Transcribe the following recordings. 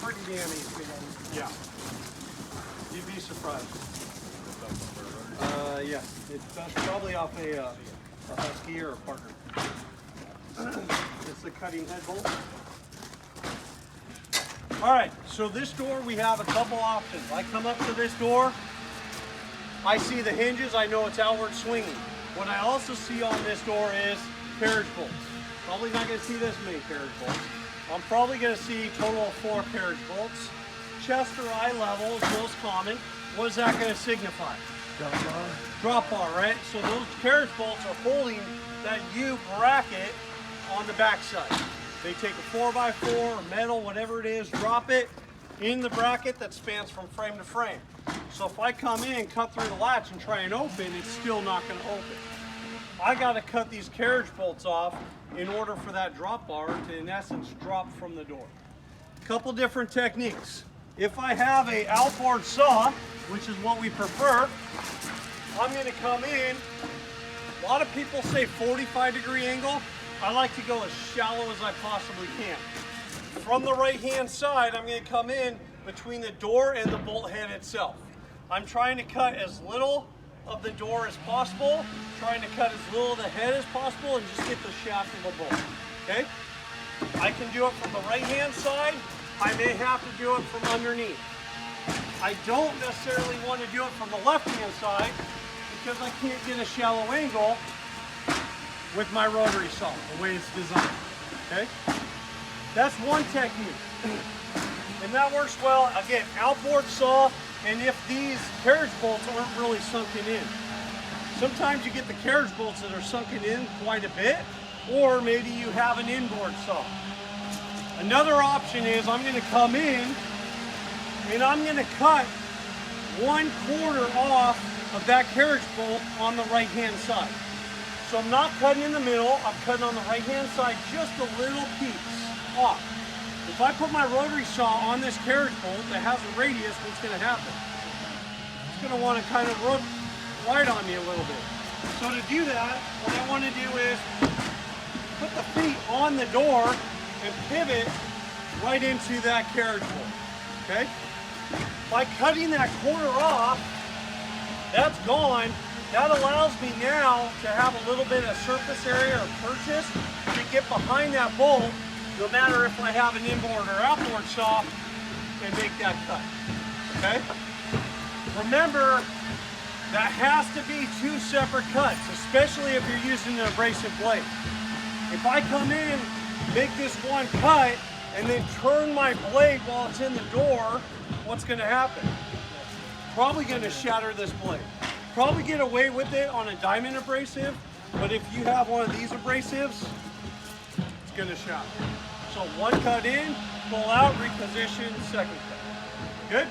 pretty damn easy. Yeah. You'd be surprised. Yeah. That's probably off a Husky or a Parker. It's the cutting head bolt. All right, so this door, we have a couple options. I come up to this door, I see the hinges, I know it's outward swinging. What I also see on this door is carriage bolts. Probably not gonna see this many carriage bolts. I'm probably gonna see a total of 4 carriage bolts. Chest or eye level is most common. What is that gonna signify? Drop bar. Drop bar, right? So those carriage bolts are holding that U bracket on the backside. They take a 4x4 or metal, whatever it is, drop it in the bracket that spans from frame to frame. So if I come in, cut through the latch and try and open, it's still not going to open. I got to cut these carriage bolts off in order for that drop bar to, in essence, drop from the door. Couple different techniques. If I have a outboard saw, which is what we prefer, I'm going to come in. A lot of people say 45-degree angle. I like to go as shallow as I possibly can. From the right-hand side, I'm going to come in between the door and the bolt head itself. I'm trying to cut as little of the door as possible, trying to cut as little of the head as possible, and just get the shaft of the bolt. Okay? I can do it from the right-hand side. I may have to do it from underneath. I don't necessarily want to do it from the left-hand side because I can't get a shallow angle with my rotary saw, the way it's designed, okay? That's one technique. And that works well, again, outboard saw, and if these carriage bolts aren't really sunken in. Sometimes you get the carriage bolts that are sunken in quite a bit, or maybe you have an inboard saw. Another option is I'm gonna come in and I'm gonna cut 1/4 off of that carriage bolt on the right-hand side. So I'm not cutting in the middle, I'm cutting on the right-hand side just a little piece off. If I put my rotary saw on this carriage bolt that has a radius, what's gonna happen? It's gonna wanna kind of right on me a little bit. So to do that, what I wanna do is put the feet on the door and pivot right into that carriage bolt, okay? By cutting that corner off, that's gone. That allows me now to have a little bit of surface area or purchase to get behind that bolt, no matter if I have an inboard or outboard saw, and make that cut, okay? Remember, that has to be 2 separate cuts, especially if you're using an abrasive blade. If I come in, make this one cut, and then turn my blade while it's in the door, what's gonna happen? Probably gonna shatter this blade. Probably get away with it on a diamond abrasive, but if you have one of these abrasives, it's gonna shatter. So one cut in, pull out, reposition, second cut. Good?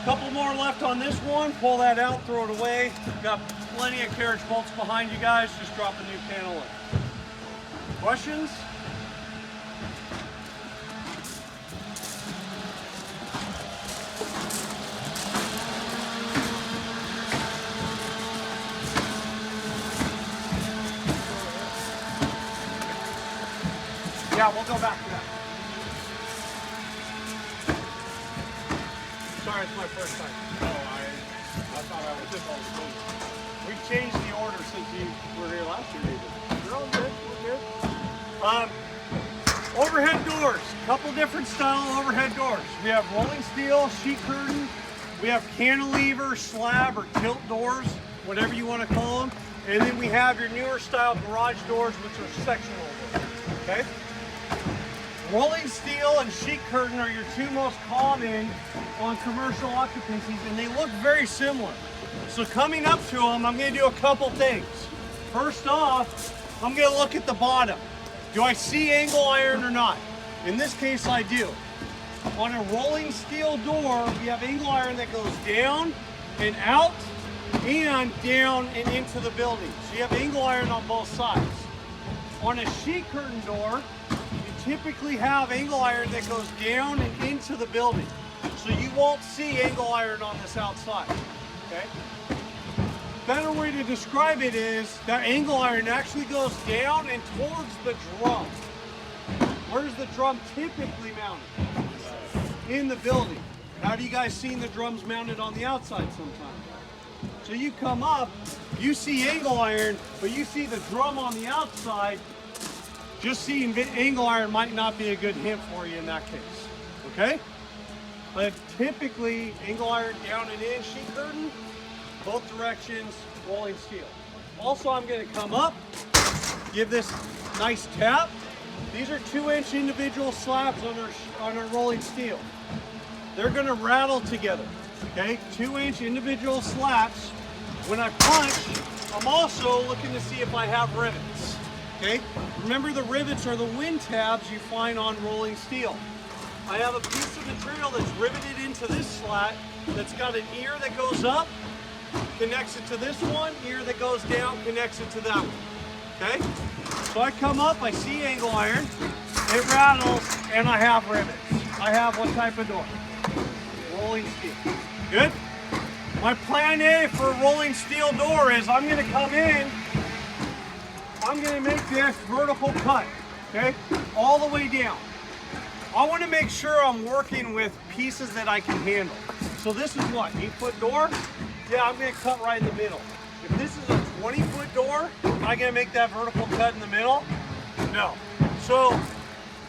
Couple more left on this one. Pull that out, throw it away. Got plenty of carriage bolts behind you guys. Just drop a new panel in. Questions? Yeah, we'll go back to that. Sorry, it's my first time. Oh, I thought I was just all the We've changed the order since you were here last year, maybe. You're all good, we're good. Overhead doors, couple different style overhead doors. We have rolling steel, sheet curtain, we have cantilever, slab, or tilt doors, whatever you want to call them. And then we have your newer style garage doors, which are sectional doors, okay? Rolling steel and sheet curtain are your 2 most common on commercial occupancies, and they look very similar. So coming up to them, I'm going to do a couple things. First off, I'm going to look at the bottom. Do I see angle iron or not? In this case, I do. On a rolling steel door, we have angle iron that goes down and out and down and into the building. So you have angle iron on both sides. On a sheet curtain door, typically have angle iron that goes down and into the building. So you won't see angle iron on this outside, okay? Better way to describe it is that angle iron actually goes down and towards the drum. Where's the drum typically mounted? in the building. Have you guys seen the drums mounted on the outside sometimes? So you come up, you see angle iron, but you see the drum on the outside. Just seeing angle iron might not be a good hint for you in that case, okay? But typically, angle iron down and in, sheet curtain, both directions, rolling steel. Also, I'm gonna come up, give this nice tap. These are 2-inch individual slabs on our rolling steel. They're gonna rattle together, okay? 2-inch individual slabs. When I punch, I'm also looking to see if I have rivets, okay? Remember, the rivets are the wind tabs you find on rolling steel. I have a piece of material that's riveted into this slat that's got an ear that goes up, connects it to this one, ear that goes down, connects it to that one, okay? So I come up, I see angle iron, it rattles, and I have rivets. I have what type of door? Rolling steel. Good? My plan A for a rolling steel door is I'm gonna come in, I'm gonna make this vertical cut, okay? All the way down. I wanna make sure I'm working with pieces that I can handle. So this is what, 8-foot door? Yeah, I'm gonna cut right in the middle. If this is a 20-foot door, am I gonna make that vertical cut in the middle? No. So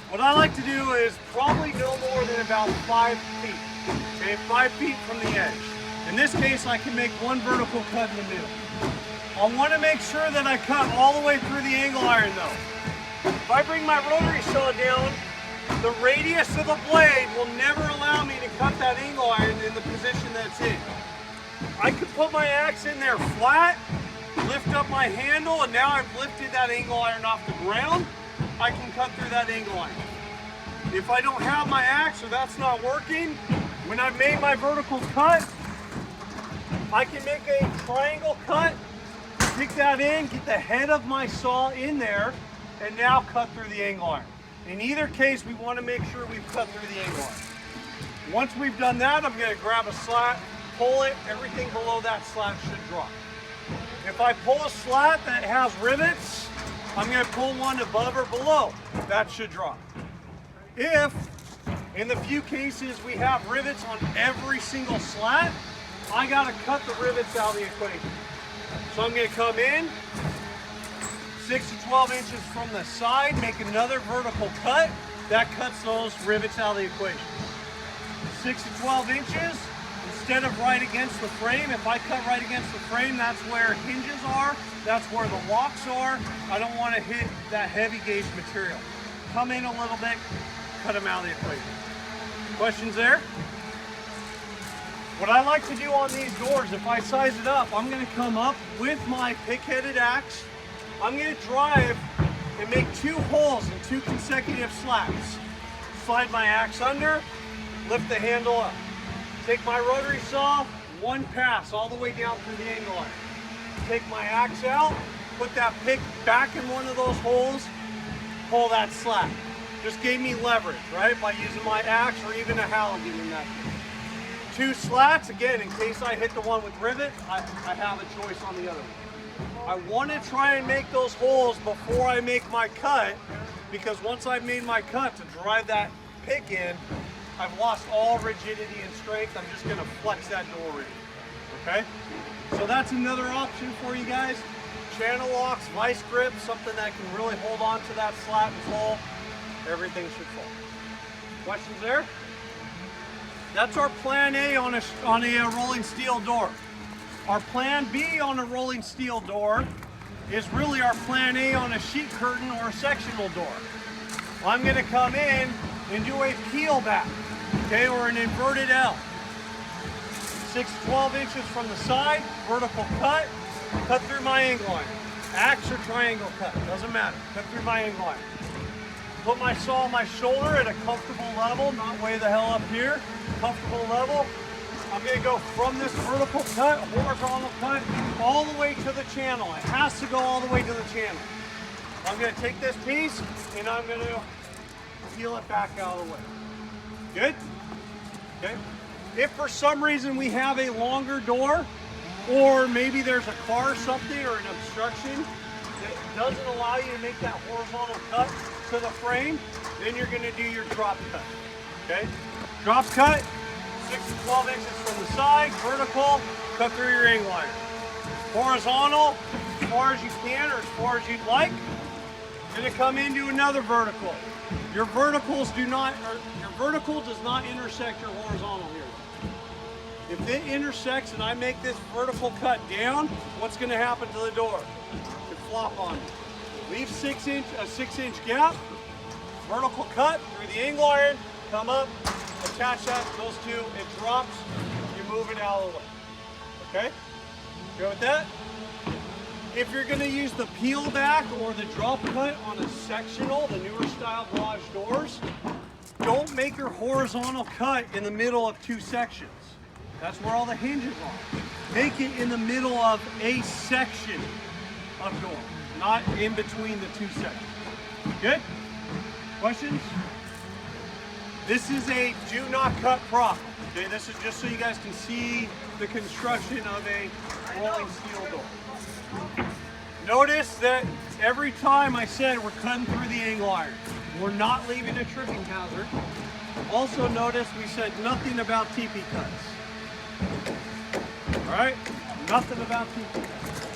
what I like to do is probably no more than about 5 feet. Okay, 5 feet from the edge. In this case, I can make one vertical cut in the middle. I want to make sure that I cut all the way through the angle iron though. If I bring my rotary saw down, the radius of the blade will never allow me to cut that angle iron in the position that's in. I could put my axe in there flat, lift up my handle, and now I've lifted that angle iron off the ground. I can cut through that angle iron. If I don't have my axe or that's not working, when I've made my vertical cut, I can make a triangle cut, stick that in, get the head of my saw in there, and now cut through the angle iron. In either case, we want to make sure we've cut through the angle iron. Once we've done that, I'm going to grab a slat, pull it, everything below that slat should drop. If I pull a slat that has rivets, I'm going to pull one above or below. That should drop. If, in the few cases we have rivets on every single slat, I got to cut the rivets out of the equation. So I'm going to come in, 6 to 12 inches from the side, make another vertical cut. That cuts those rivets out of the equation. 6 to 12 inches, instead of right against the frame, if I cut right against the frame, that's where hinges are, that's where the locks are. I don't want to hit that heavy gauge material. Come in a little bit, cut them out of the equation. Questions there? What I like to do on these doors, if I size it up, I'm going to come up with my pick-headed axe. I'm going to drive and make 2 holes in 2 consecutive slats. Slide my axe under, lift the handle up. Take my rotary saw, 1 pass all the way down through the angle iron. Take my axe out, put that pick back in one of those holes, pull that slat. Just gave me leverage, right? By using my axe or even a Halligan in that case. 2 slats, again, in case I hit the one with rivet, I have a choice on the other one. I want to try and make those holes before I make my cut, because once I've made my cut to drive that pick in, I've lost all rigidity and strength. I'm just going to flex that door in, okay? So that's another option for you guys. Channel locks, vice grip, something that can really hold on to that slat and pull. Everything should fall. Questions there? That's our plan A on a rolling steel door. Our plan B on a rolling steel door is really our plan A on a sheet curtain or a sectional door. I'm going to come in and do a peel back, okay, or an inverted L. 6 to 12 inches from the side, vertical cut through my angle iron. Axe or triangle cut, doesn't matter. Cut through my angle iron. Put my saw on my shoulder at a comfortable level, not way the hell up here. Comfortable level. I'm going to go from this vertical cut, horizontal cut, all the way to the channel. It has to go all the way to the channel. I'm going to take this piece and I'm going to peel it back out of the way. Good? Okay. If for some reason we have a longer door, or maybe there's a car or something or an obstruction that doesn't allow you to make that horizontal cut to the frame, then you're going to do your drop cut. Okay? Drop cut, 6 to 12 inches from the side, vertical, cut through your angle iron. Horizontal, as far as you can or as far as you'd like. Gonna come into another vertical. Your vertical does not intersect your horizontal here. If it intersects and I make this vertical cut down, what's gonna happen to the door? It flop on you. Leave a 6 inch gap, vertical cut through the angle iron, come up, attach that to those two, it drops, you move it out of the way. Okay? Go with that? If you're going to use the peel back or the drop cut on a sectional, the newer style garage doors, don't make your horizontal cut in the middle of 2 sections. That's where all the hinges are. Make it in the middle of a section of door, not in between the 2 sections. Good? Questions? This is a do not cut prop. Okay, this is just so you guys can see the construction of a rolling steel door. Notice that every time I said we're cutting through the angle iron, we're not leaving a tripping hazard. Also notice we said nothing about TP cuts. All right, nothing about TP cuts.